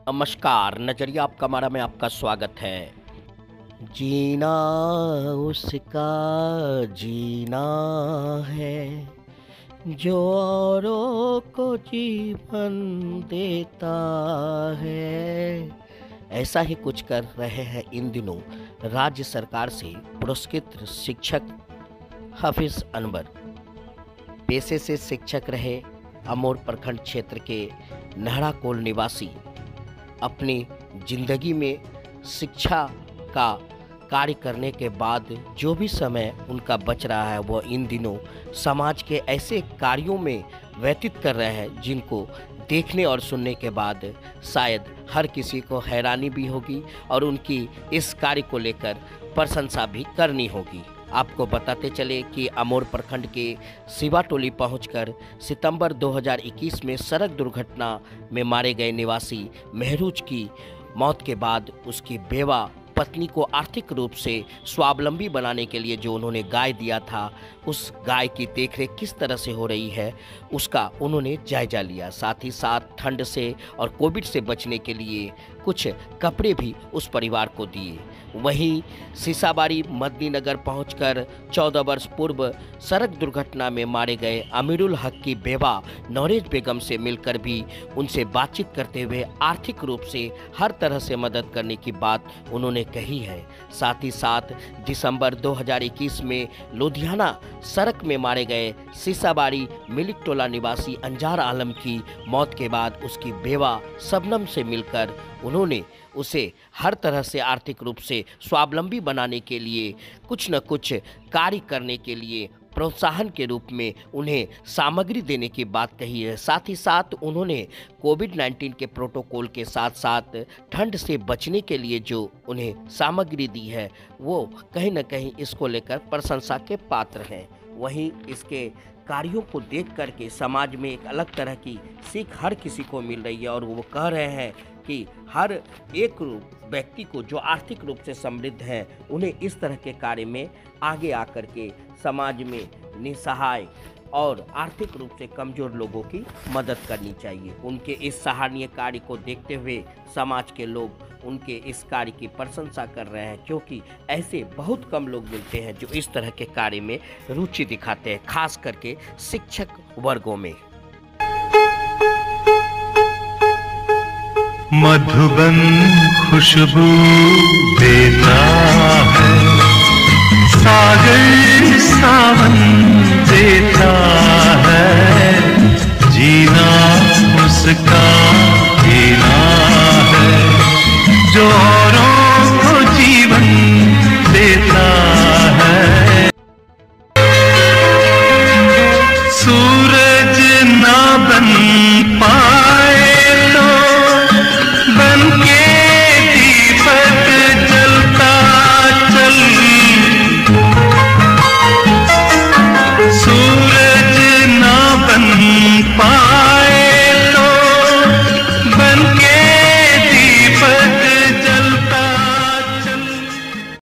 नमस्कार, नजरिया आपका हमारा में आपका स्वागत है। जीना उसका जीना है जो औरों को जीवन देता है। ऐसा ही कुछ कर रहे हैं इन दिनों राज्य सरकार से पुरस्कृत शिक्षक हाफिज अनवर। पेशे से शिक्षक रहे अमोर प्रखंड क्षेत्र के नहरा कोल निवासी अपनी जिंदगी में शिक्षा का कार्य करने के बाद जो भी समय उनका बच रहा है वो इन दिनों समाज के ऐसे कार्यों में व्यतीत कर रहे हैं जिनको देखने और सुनने के बाद शायद हर किसी को हैरानी भी होगी और उनकी इस कार्य को लेकर प्रशंसा भी करनी होगी। आपको बताते चले कि अमोर प्रखंड के सिवा टोली पहुंचकर सितंबर 2021 में सड़क दुर्घटना में मारे गए निवासी महरूज की मौत के बाद उसकी बेवा पत्नी को आर्थिक रूप से स्वावलंबी बनाने के लिए जो उन्होंने गाय दिया था, उस गाय की देखरेख किस तरह से हो रही है उसका उन्होंने जायजा लिया। साथ ही साथ ठंड से और कोविड से बचने के लिए कुछ कपड़े भी उस परिवार को दिए। वहीं सीसाबाड़ी मदनीनगर पहुंचकर 14 वर्ष पूर्व सड़क दुर्घटना में मारे गए अमीरुल हक की बेवा नौरेज बेगम से मिलकर भी उनसे बातचीत करते हुए आर्थिक रूप से हर तरह से मदद करने की बात उन्होंने कही है। साथ ही साथ दिसंबर 2021 में लुधियाना सड़क में मारे गए सीसाबाड़ी मिलिक टोला निवासी अंजार आलम की मौत के बाद उसकी बेवा शबनम से मिलकर उन्होंने उसे हर तरह से आर्थिक रूप से स्वावलंबी बनाने के लिए कुछ न कुछ कार्य करने के लिए प्रोत्साहन के रूप में उन्हें सामग्री देने की बात कही है। साथ ही साथ उन्होंने कोविड-19 के प्रोटोकॉल के साथ साथ ठंड से बचने के लिए जो उन्हें सामग्री दी है वो कहीं न कहीं इसको लेकर प्रशंसा के पात्र हैं। वहीं इसके कार्यों को देख करके समाज में एक अलग तरह की सीख हर किसी को मिल रही है और वो कह रहे हैं कि हर एक व्यक्ति को जो आर्थिक रूप से समृद्ध हैं उन्हें इस तरह के कार्य में आगे आकर के समाज में निसहाय और आर्थिक रूप से कमजोर लोगों की मदद करनी चाहिए। उनके इस सराहनीय कार्य को देखते हुए समाज के लोग उनके इस कार्य की प्रशंसा कर रहे हैं, क्योंकि ऐसे बहुत कम लोग मिलते हैं जो इस तरह के कार्य में रुचि दिखाते हैं, खास करके शिक्षक वर्गों में। मधुबन खुशबू देता है, सागर सावन देता है, जीना उसका जीना है जो औरों